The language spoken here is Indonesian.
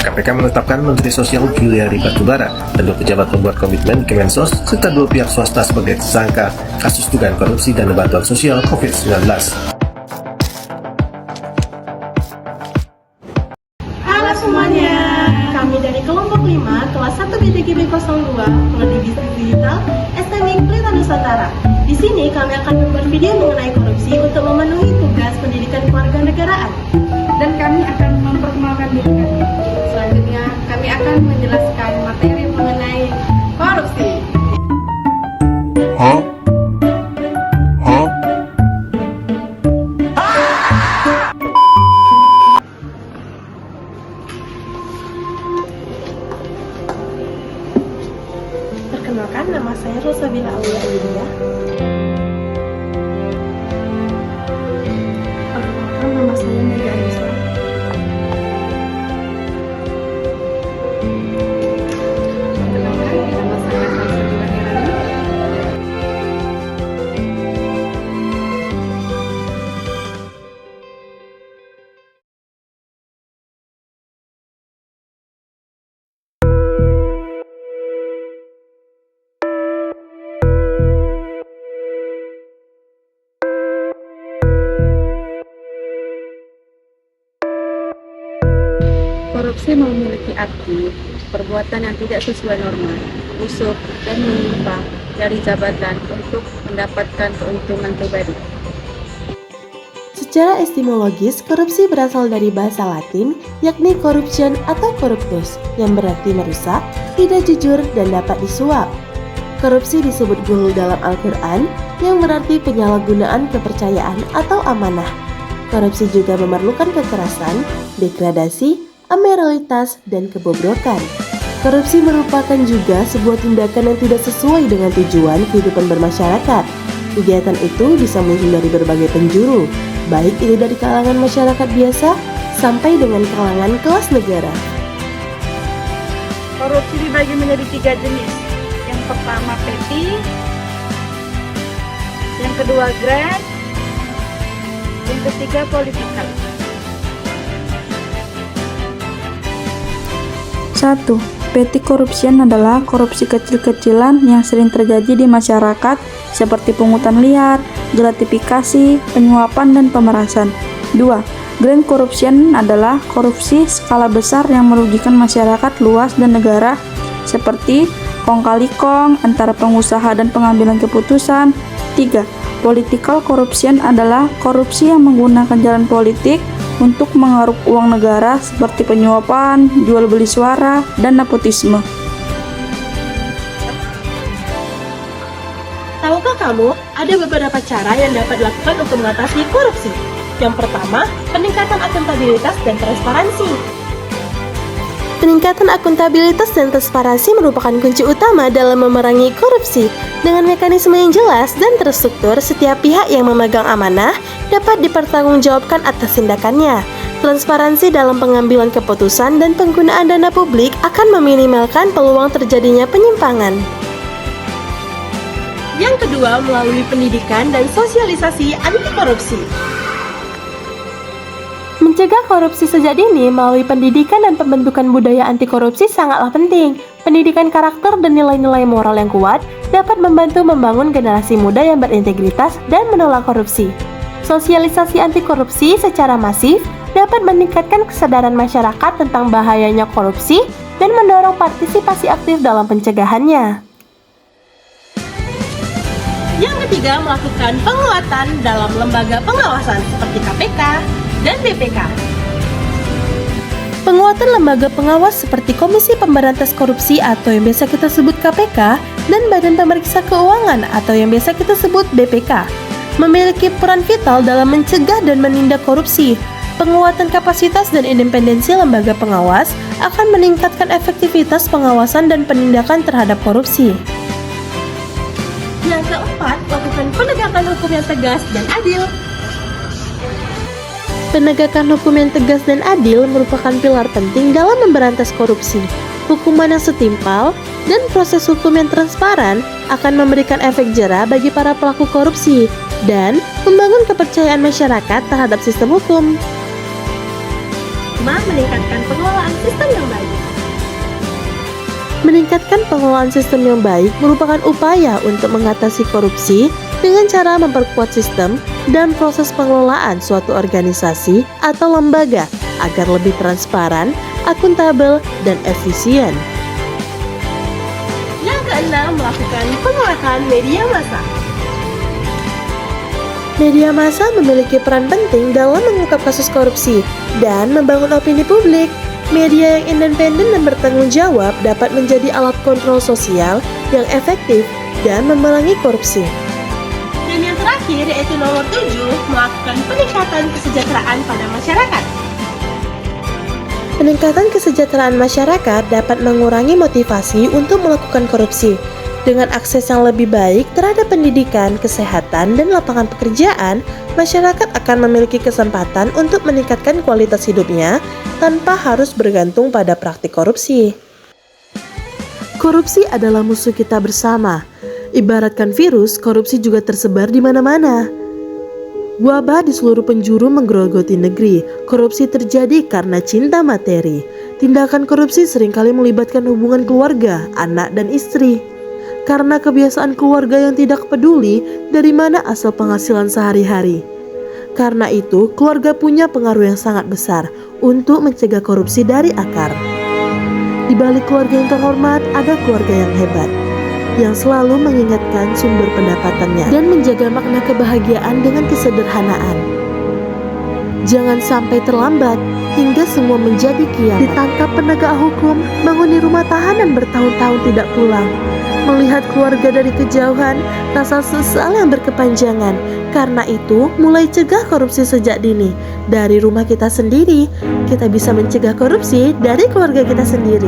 KPK menetapkan Menteri Sosial Juliari Batubara dan 2 pejabat pembuat komitmen Kemensos serta 2 pihak swasta sebagai tersangka kasus dugaan korupsi dana bantuan sosial COVID-19. Halo semuanya, kami dari kelompok 5 kelas 1 BTGB 02 Prodi Bisnis Digital SMI Pelita Nusantara. Di sini kami akan membuat video mengenai korupsi untuk memenuhi tugas pendidikan kewarganegaraan. Dan kami akan memperkenalkan diri kami. Selanjutnya, kami akan menjelaskan materi mengenai korupsi. Perkenalkan, nama saya Rosabila Aulia Widya. Perkenalkan, nama saya Mega Anissa. Perkenalkan, nama saya Raisa Herani. Korupsi memiliki arti perbuatan yang tidak sesuai norma, busuk, dan menyimpang dari jabatan untuk mendapatkan keuntungan pribadi. Secara etimologis, korupsi berasal dari bahasa Latin, yakni corruption atau corruptus, yang berarti merusak, tidak jujur, dan dapat disuap. Korupsi disebut ghul dalam Al-Quran, yang berarti penyalahgunaan kepercayaan atau amanah. Korupsi juga memerlukan kekerasan, degradasi, amoralitas, dan kebobrokan. Korupsi merupakan juga sebuah tindakan yang tidak sesuai dengan tujuan kehidupan bermasyarakat. Kegiatan itu bisa muncul dari berbagai penjuru, baik itu dari kalangan masyarakat biasa sampai dengan kalangan kelas negara. Korupsi dibagi menjadi 3 jenis. Yang pertama petty, yang kedua grand, yang ketiga politikal. 1. Petty corruption adalah korupsi kecil-kecilan yang sering terjadi di masyarakat seperti pungutan liar, gratifikasi, penyuapan, dan pemerasan. 2. Grand corruption adalah korupsi skala besar yang merugikan masyarakat luas dan negara seperti kong kali kong antara pengusaha dan pengambilan keputusan. 3. Political corruption adalah korupsi yang menggunakan jalan politik untuk mengeruk uang negara seperti penyuapan, jual beli suara, dan nepotisme. Tahukah kamu, ada beberapa cara yang dapat dilakukan untuk mengatasi korupsi? Yang pertama, peningkatan akuntabilitas dan transparansi. Peningkatan akuntabilitas dan transparansi merupakan kunci utama dalam memerangi korupsi. Dengan mekanisme yang jelas dan terstruktur, setiap pihak yang memegang amanah dapat dipertanggungjawabkan atas tindakannya. Transparansi dalam pengambilan keputusan dan penggunaan dana publik akan meminimalkan peluang terjadinya penyimpangan. Yang kedua, melalui pendidikan dan sosialisasi anti korupsi. Mencegah korupsi sejak dini melalui pendidikan dan pembentukan budaya anti korupsi sangatlah penting. Pendidikan karakter dan nilai-nilai moral yang kuat dapat membantu membangun generasi muda yang berintegritas dan menolak korupsi. Sosialisasi anti korupsi secara masif dapat meningkatkan kesadaran masyarakat tentang bahayanya korupsi dan mendorong partisipasi aktif dalam pencegahannya. Yang ketiga, melakukan penguatan dalam lembaga pengawasan seperti KPK dan BPK. Penguatan lembaga pengawas seperti Komisi Pemberantas Korupsi atau yang biasa kita sebut KPK dan Badan Pemeriksa Keuangan atau yang biasa kita sebut BPK memiliki peran vital dalam mencegah dan menindak korupsi. Penguatan kapasitas dan independensi lembaga pengawas akan meningkatkan efektivitas pengawasan dan penindakan terhadap korupsi. Yang keempat, lakukan penegakan hukum yang tegas dan adil. Penegakan hukum yang tegas dan adil merupakan pilar penting dalam memberantas korupsi. Hukuman yang setimpal dan proses hukum yang transparan akan memberikan efek jera bagi para pelaku korupsi. dan membangun kepercayaan masyarakat terhadap sistem hukum. 5. Meningkatkan pengelolaan sistem yang baik. Meningkatkan pengelolaan sistem yang baik merupakan upaya untuk mengatasi korupsi dengan cara memperkuat sistem dan proses pengelolaan suatu organisasi atau lembaga agar lebih transparan, akuntabel, dan efisien. Yang keenam, melakukan penguatan media massa. Media massa memiliki peran penting dalam mengungkap kasus korupsi dan membangun opini publik. Media yang independen dan bertanggung jawab dapat menjadi alat kontrol sosial yang efektif dan memerangi korupsi. Dan yang terakhir yaitu nomor 7, melakukan peningkatan kesejahteraan pada masyarakat. Peningkatan kesejahteraan masyarakat dapat mengurangi motivasi untuk melakukan korupsi. Dengan akses yang lebih baik terhadap pendidikan, kesehatan, dan lapangan pekerjaan, masyarakat akan memiliki kesempatan untuk meningkatkan kualitas hidupnya tanpa harus bergantung pada praktik korupsi. Korupsi adalah musuh kita bersama. Ibaratkan virus, korupsi juga tersebar di mana-mana. Wabah di seluruh penjuru menggerogoti negeri. Korupsi terjadi karena cinta materi. Tindakan korupsi seringkali melibatkan hubungan keluarga, anak, dan istri. Karena kebiasaan keluarga yang tidak peduli dari mana asal penghasilan sehari-hari. Karena itu, keluarga punya pengaruh yang sangat besar untuk mencegah korupsi dari akar. Di balik keluarga yang terhormat, ada keluarga yang hebat, yang selalu mengingatkan sumber pendapatannya dan menjaga makna kebahagiaan dengan kesederhanaan. Jangan sampai terlambat hingga semua menjadi kiamat. Ditangkap penegak hukum, menghuni rumah tahanan bertahun-tahun tidak pulang. Melihat keluarga dari kejauhan, rasa sesal yang berkepanjangan. Karena itu, mulai cegah korupsi sejak dini. Dari rumah kita sendiri, kita bisa mencegah korupsi dari keluarga kita sendiri.